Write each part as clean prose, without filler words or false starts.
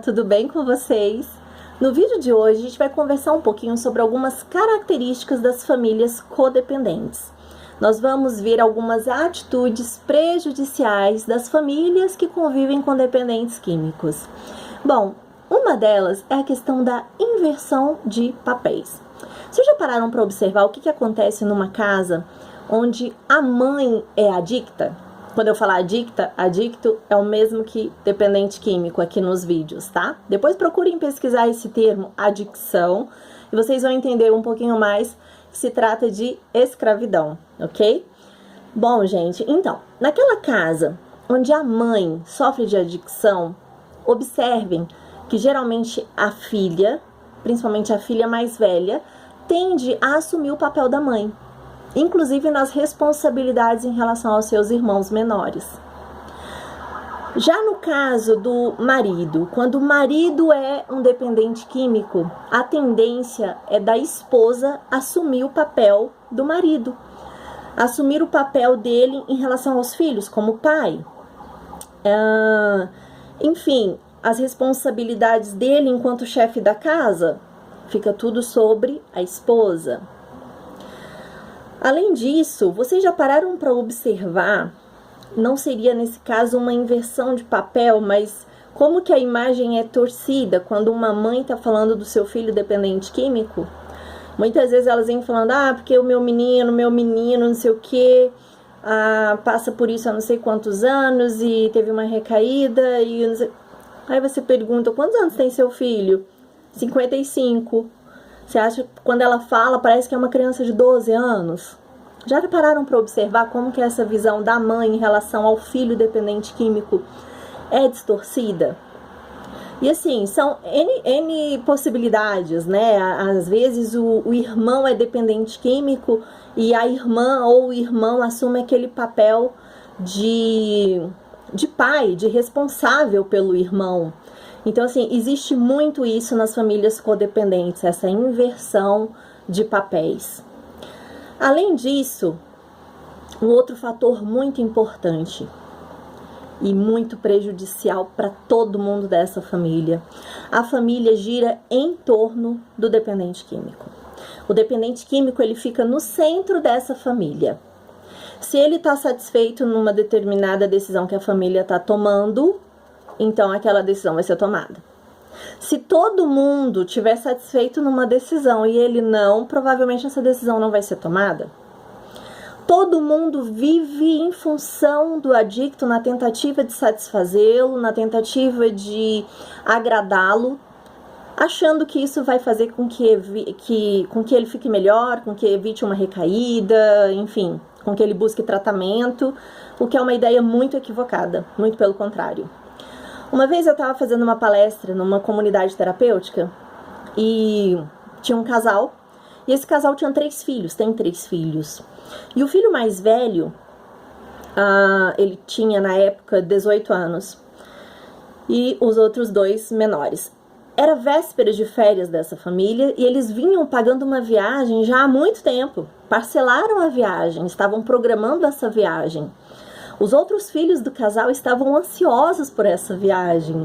Tudo bem com vocês? No vídeo de hoje a gente vai conversar um pouquinho sobre algumas características das famílias codependentes. Nós vamos ver algumas atitudes prejudiciais das famílias que convivem com dependentes químicos. Bom, uma delas é a questão da inversão de papéis. Vocês já pararam para observar o que acontece numa casa onde a mãe é adicta? Quando eu falar adicta, adicto é o mesmo que dependente químico aqui nos vídeos, tá? Depois procurem pesquisar esse termo, adicção, e vocês vão entender um pouquinho mais que se trata de escravidão, ok? Bom, gente, então, naquela casa onde a mãe sofre de adicção, observem que geralmente a filha, principalmente a filha mais velha, tende a assumir o papel da mãe, inclusive nas responsabilidades em relação aos seus irmãos menores. Já no caso do marido, quando o marido é um dependente químico, a tendência é da esposa assumir o papel do marido, assumir o papel dele em relação aos filhos, como pai. Enfim, as responsabilidades dele enquanto chefe da casa, fica tudo sobre a esposa. Além disso, vocês já pararam para observar, não seria nesse caso uma inversão de papel, mas como que a imagem é torcida quando uma mãe está falando do seu filho dependente químico? Muitas vezes elas vêm falando, porque o meu menino, não sei o quê, passa por isso há não sei quantos anos e teve uma recaída. Aí você pergunta, quantos anos tem seu filho? 55. Você acha que quando ela fala, parece que é uma criança de 12 anos? Já pararam para observar como que essa visão da mãe em relação ao filho dependente químico é distorcida? E assim, são N possibilidades, né? Às vezes o irmão é dependente químico e a irmã ou o irmão assume aquele papel de pai, de responsável pelo irmão. Então, assim, existe muito isso nas famílias codependentes, essa inversão de papéis. Além disso, um outro fator muito importante e muito prejudicial para todo mundo dessa família, a família gira em torno do dependente químico. O dependente químico, ele fica no centro dessa família. Se ele está satisfeito numa determinada decisão que a família está tomando, então aquela decisão vai ser tomada. Se todo mundo estiver satisfeito numa decisão e ele não, provavelmente essa decisão não vai ser tomada. Todo mundo vive em função do adicto na tentativa de satisfazê-lo, na tentativa de agradá-lo, achando que isso vai fazer com que ele fique melhor, com que evite uma recaída, enfim, com que ele busque tratamento, o que é uma ideia muito equivocada, muito pelo contrário. Uma vez eu estava fazendo uma palestra numa comunidade terapêutica e tinha um casal, e esse casal tinha 3 filhos, tem 3 filhos. E o filho mais velho, ele tinha na época 18 anos, e os outros 2 menores. Era véspera de férias dessa família e eles vinham pagando uma viagem já há muito tempo, parcelaram a viagem, estavam programando essa viagem. Os outros filhos do casal estavam ansiosos por essa viagem,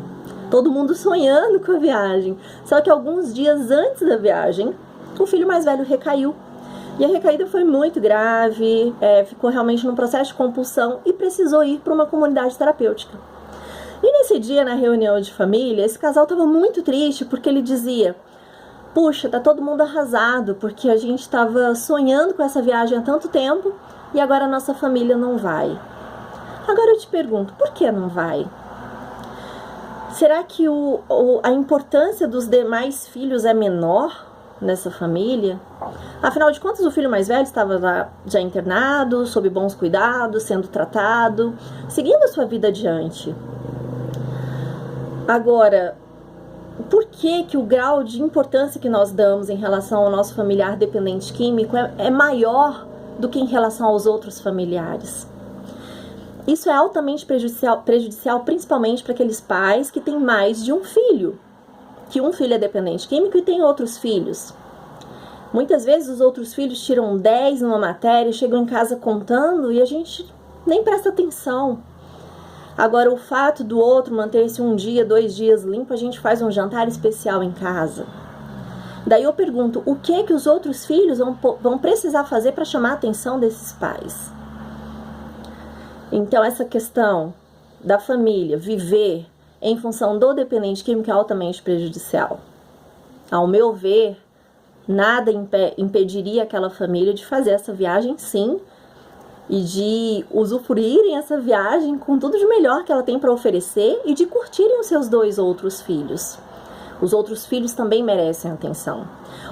todo mundo sonhando com a viagem. Só que alguns dias antes da viagem, o filho mais velho recaiu. E a recaída foi muito grave, ficou realmente num processo de compulsão e precisou ir para uma comunidade terapêutica. E nesse dia, na reunião de família, esse casal estava muito triste porque ele dizia: puxa, tá todo mundo arrasado porque a gente estava sonhando com essa viagem há tanto tempo e agora a nossa família não vai. Agora eu te pergunto, por que não vai? Será que a importância dos demais filhos é menor nessa família? Afinal de contas, o filho mais velho estava lá já internado, sob bons cuidados, sendo tratado, seguindo a sua vida adiante. Agora, por que o grau de importância que nós damos em relação ao nosso familiar dependente químico é maior do que em relação aos outros familiares? Isso é altamente prejudicial principalmente para aqueles pais que têm mais de um filho. Que um filho é dependente químico e tem outros filhos. Muitas vezes os outros filhos tiram 10 numa matéria, chegam em casa contando e a gente nem presta atenção. Agora, o fato do outro manter-se 1 dia, 2 dias limpo, a gente faz um jantar especial em casa. Daí eu pergunto, o que que os outros filhos vão precisar fazer para chamar a atenção desses pais? Então, essa questão da família viver em função do dependente químico é altamente prejudicial. Ao meu ver, nada impediria aquela família de fazer essa viagem, sim, e de usufruírem essa viagem com tudo de melhor que ela tem para oferecer e de curtirem os seus 2 outros filhos. Os outros filhos também merecem atenção.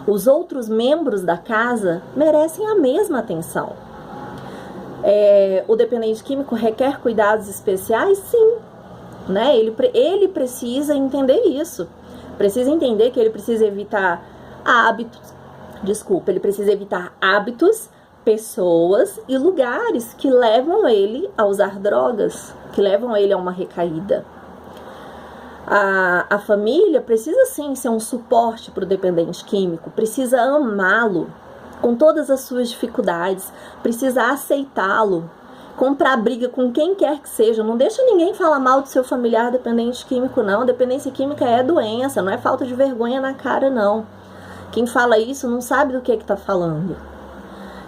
Os outros membros da casa merecem a mesma atenção. O dependente químico requer cuidados especiais? Sim. Né? Ele precisa entender isso. Precisa entender que ele precisa evitar ele precisa evitar hábitos, pessoas e lugares que levam ele a usar drogas, que levam ele a uma recaída. A família precisa sim ser um suporte para o dependente químico, precisa amá-lo com todas as suas dificuldades, precisa aceitá-lo, comprar briga com quem quer que seja. Não deixa ninguém falar mal do seu familiar dependente químico, não. Dependência química é doença, não é falta de vergonha na cara, não. Quem fala isso não sabe do que está falando.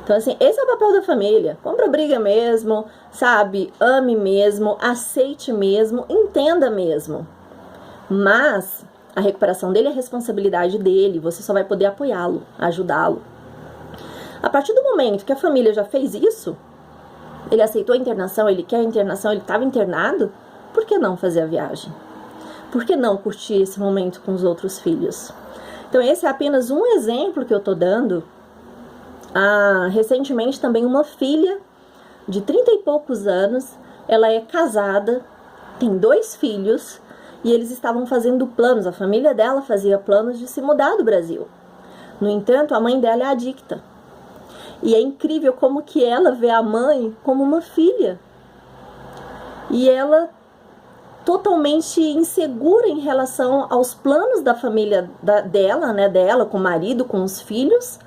Então, assim, esse é o papel da família. Compra briga mesmo, sabe? Ame mesmo, aceite mesmo, entenda mesmo. Mas a recuperação dele é responsabilidade dele, você só vai poder apoiá-lo, ajudá-lo. A partir do momento que a família já fez isso, ele aceitou a internação, ele quer a internação, ele estava internado, por que não fazer a viagem? Por que não curtir esse momento com os outros filhos? Então esse é apenas um exemplo que eu estou dando. Recentemente também uma filha de 30 e poucos anos, ela é casada, tem 2 filhos, e eles estavam fazendo planos, a família dela fazia planos de se mudar do Brasil. No entanto, a mãe dela é adicta. E é incrível como que ela vê a mãe como uma filha. E ela totalmente insegura em relação aos planos da família dela, né, dela com o marido, com os filhos,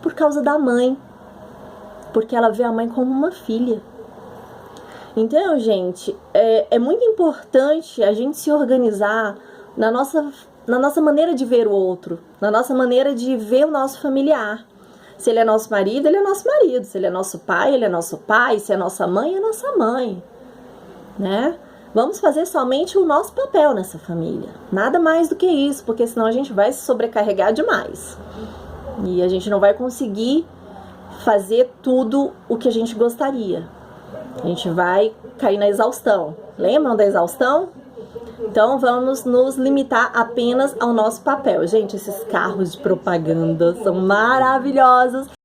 por causa da mãe. Porque ela vê a mãe como uma filha. Então, gente, é muito importante a gente se organizar na nossa maneira de ver o outro, na nossa maneira de ver o nosso familiar. Se ele é nosso marido, ele é nosso marido. Se ele é nosso pai, ele é nosso pai. Se é nossa mãe, é nossa mãe. Né? Vamos fazer somente o nosso papel nessa família. Nada mais do que isso, porque senão a gente vai se sobrecarregar demais. E a gente não vai conseguir fazer tudo o que a gente gostaria. A gente vai cair na exaustão. Lembram da exaustão? Então vamos nos limitar apenas ao nosso papel. Gente, esses carros de propaganda são maravilhosos.